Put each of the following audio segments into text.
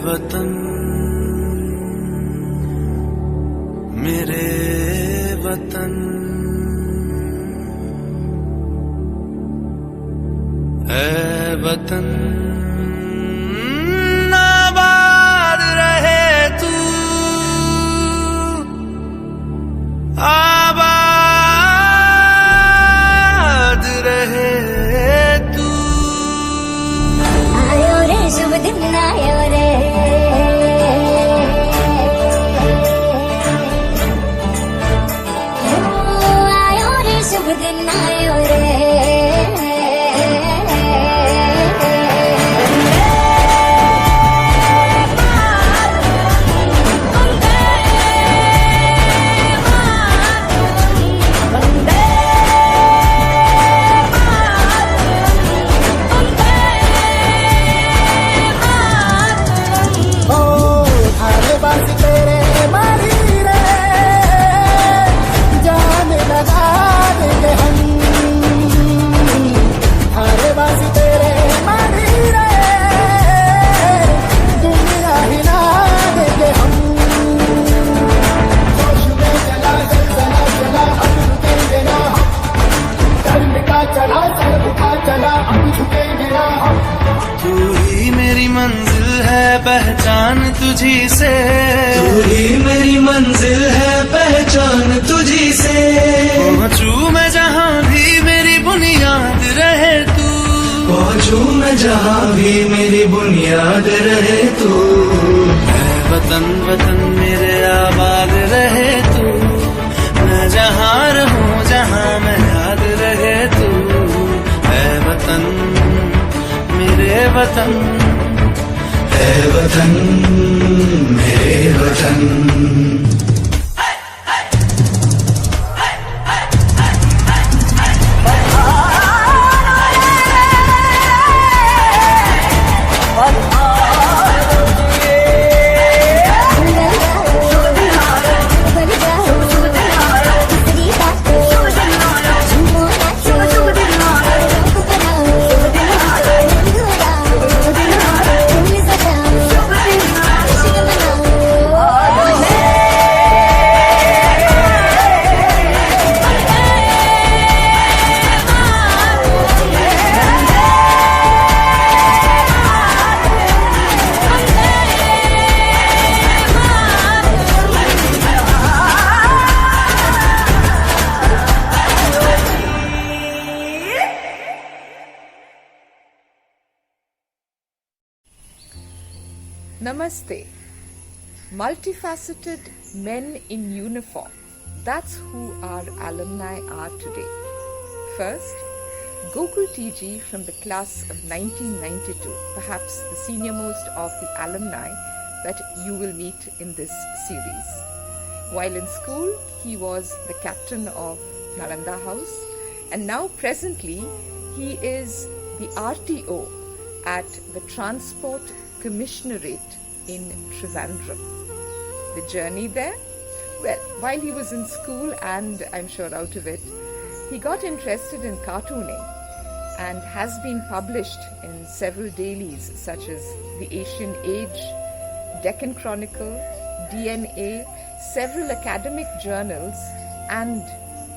वतन मेरे वतन, ऐ वतन आबाद रहे तू, आबाद रहे तू। आयो रे शुभ दिन आयो रे, आयो रे शुभ दिन आयो रे। तू ही मेरी मंजिल है पहचान तुझी से, तू ही मेरी मंजिल है पहचान तुझी से। पहुँचू मैं जहाँ भी मेरी बुनियाद रहे तू, पहुँचू मैं जहाँ भी मेरी बुनियाद रहे तू। ऐ वतन वतन मेरे आबाद रहे तू, मैं जहाँ रहूँ जहाँ मैं याद रहे तू। ऐ वतन मेरे वतन, ऐ वतन मेरे वतन। Namaste. Multifaceted men in uniform. That's who our alumni are today. First, Gokul TG from the class of 1992, perhaps the senior-most of the alumni that you will meet in this series. While in school, he was the captain of Nalanda House, and now presently he is the RTO at the Transport Commissionerate in Trivandrum. The journey there? Well, while he was in school and I'm sure out of it, he got interested in cartooning and has been published in several dailies such as The Asian Age, Deccan Chronicle, DNA, several academic journals and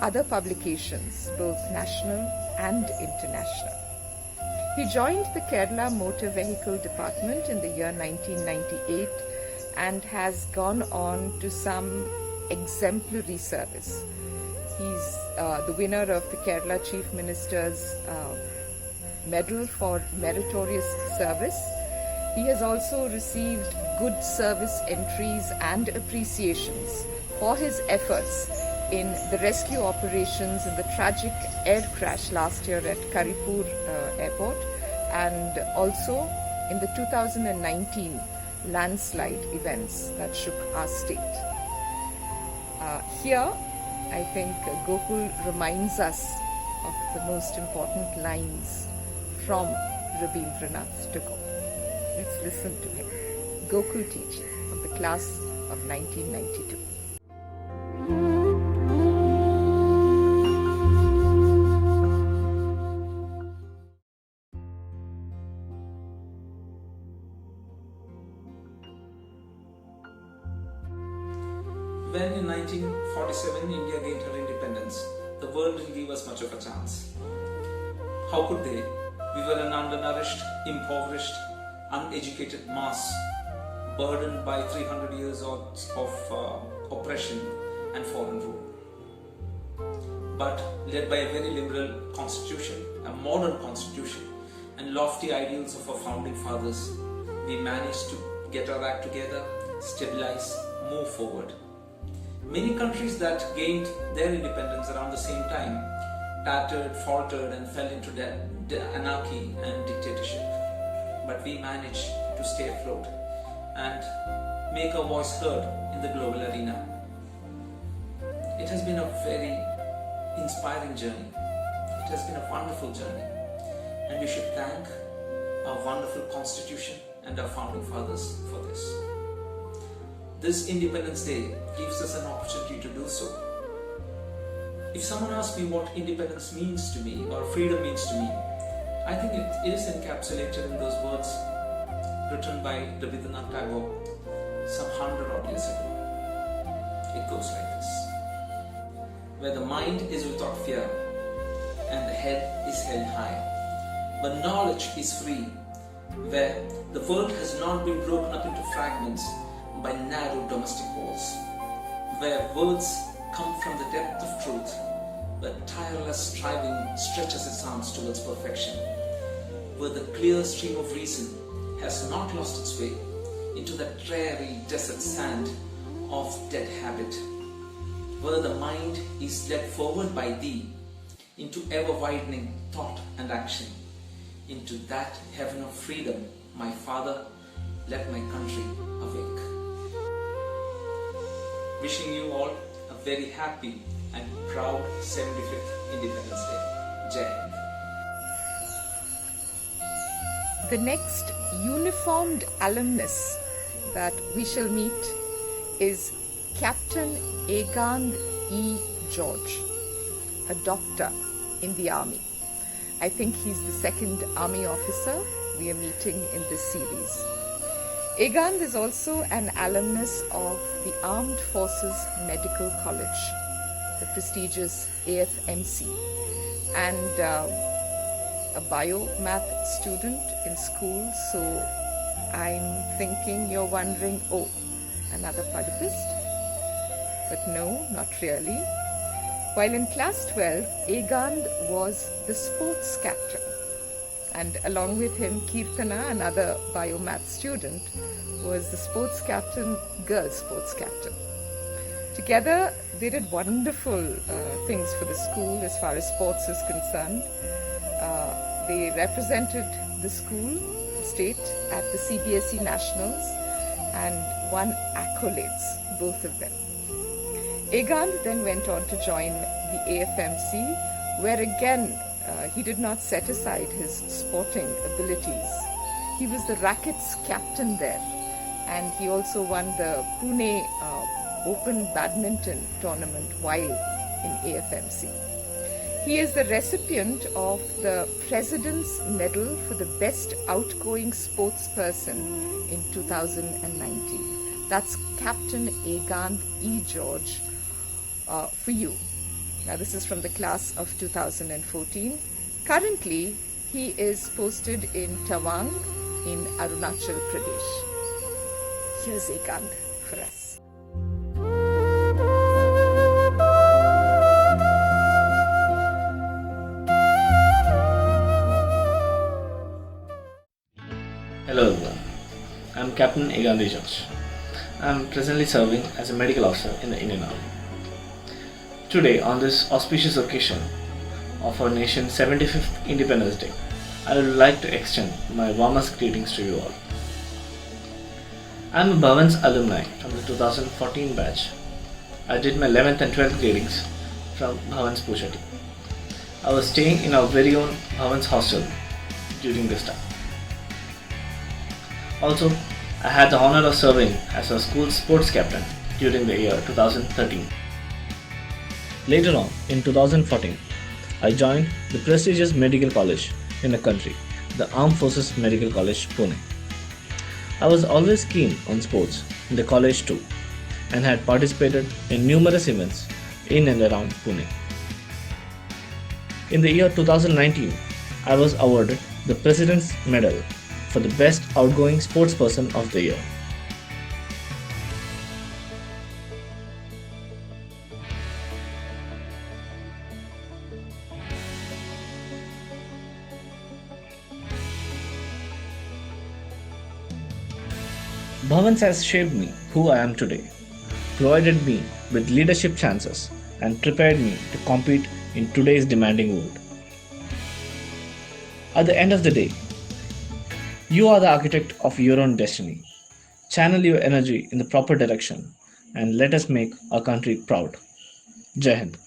other publications, both national and international. He joined the Kerala Motor Vehicle Department in the year 1998 and has gone on to some exemplary service. He's the winner of the Kerala Chief Minister's Medal for Meritorious Service. He has also received good service entries and appreciations for his efforts in the rescue operations in the tragic air crash last year at Karipur Airport, and also in the 2019 landslide events that shook our state. Here, I think Gokul reminds us of the most important lines from Rabindranath Tagore. Let's listen to him. Gokul TG of the class of 1992. when in 1947 India gained her independence, the world didn't give us much of a chance. How could they? We were an undernourished, impoverished, uneducated mass, burdened by 300 years of oppression and foreign rule. But led by a very liberal constitution, a modern constitution, and lofty ideals of our founding fathers, we managed to get our act together, stabilize, move forward. Many countries that gained their independence around the same time tattered, faltered, and fell into anarchy and dictatorship. But we managed to stay afloat and make our voice heard in the global arena. It has been a very inspiring journey. It has been a wonderful journey, and we should thank our wonderful constitution and our founding fathers for this. This Independence Day gives us an opportunity to do so. If someone asks me what independence means to me or freedom means to me, I think it is encapsulated in those words written by Rabindranath Tagore some 100-odd years ago. It goes like this: where the mind is without fear and the head is held high, where knowledge is free, where the world has not been broken up into fragments by narrow domestic walls, where words come from the depth of truth, where tireless striving stretches its arms towards perfection, where the clear stream of reason has not lost its way into the dreary desert sand of dead habit, where the mind is led forward by thee into ever-widening thought and action, into that heaven of freedom, my Father, let my country awake. Wishing you all a very happy and proud 75th Independence Day. Jai Hind. The next uniformed alumnus that we shall meet is Captain Agand E. George, a doctor in the army. I think he's the second army officer we are meeting in this series. Agand is also an alumnus of the Armed Forces Medical College, the prestigious AFMC, and a biomath student in school. So I'm thinking you're wondering, oh, another podiatrist? But no, not really. While in class 12, Agand was the sports captain, and along with him, Kirtana, another biomath student, was the sports captain, girls sports captain. Together, they did wonderful things for the school as far as sports is concerned. They represented the school, the state, at the CBSE Nationals and won accolades, both of them. Agand then went on to join the AFMC, where again he did not set aside his sporting abilities. He was the rackets captain there, and he also won the Pune Open Badminton tournament while in AFMC. He is the recipient of the President's Medal for the Best Outgoing Sportsperson in 2019. That's Captain Agand E. George for you. Now this is from the class of 2014. Currently, he is posted in Tawang in Arunachal Pradesh. Here's Agand for us. Hello everyone, I'm Captain Agand E. George. I'm presently serving as a medical officer in the Indian Army. Today, on this auspicious occasion of our nation's 75th Independence Day, I would like to extend my warmest greetings to you all. I am a Bhavan's alumni from the 2014 batch. I did my 11th and 12th gradings from Bhavan's Puchatti. I was staying in our very own Bhavan's hostel during this time. Also, I had the honor of serving as our school sports captain during the year 2013. Later on, in 2014, I joined the prestigious medical college in the country, the Armed Forces Medical College, Pune. I was always keen on sports in the college too, and had participated in numerous events in and around Pune. In the year 2019, I was awarded the President's Medal for the Best Outgoing Sportsperson of the Year. Bhavans has shaped me who I am today, provided me with leadership chances, and prepared me to compete in today's demanding world. At the end of the day, you are the architect of your own destiny. Channel your energy in the proper direction and let us make our country proud. Jai Hind.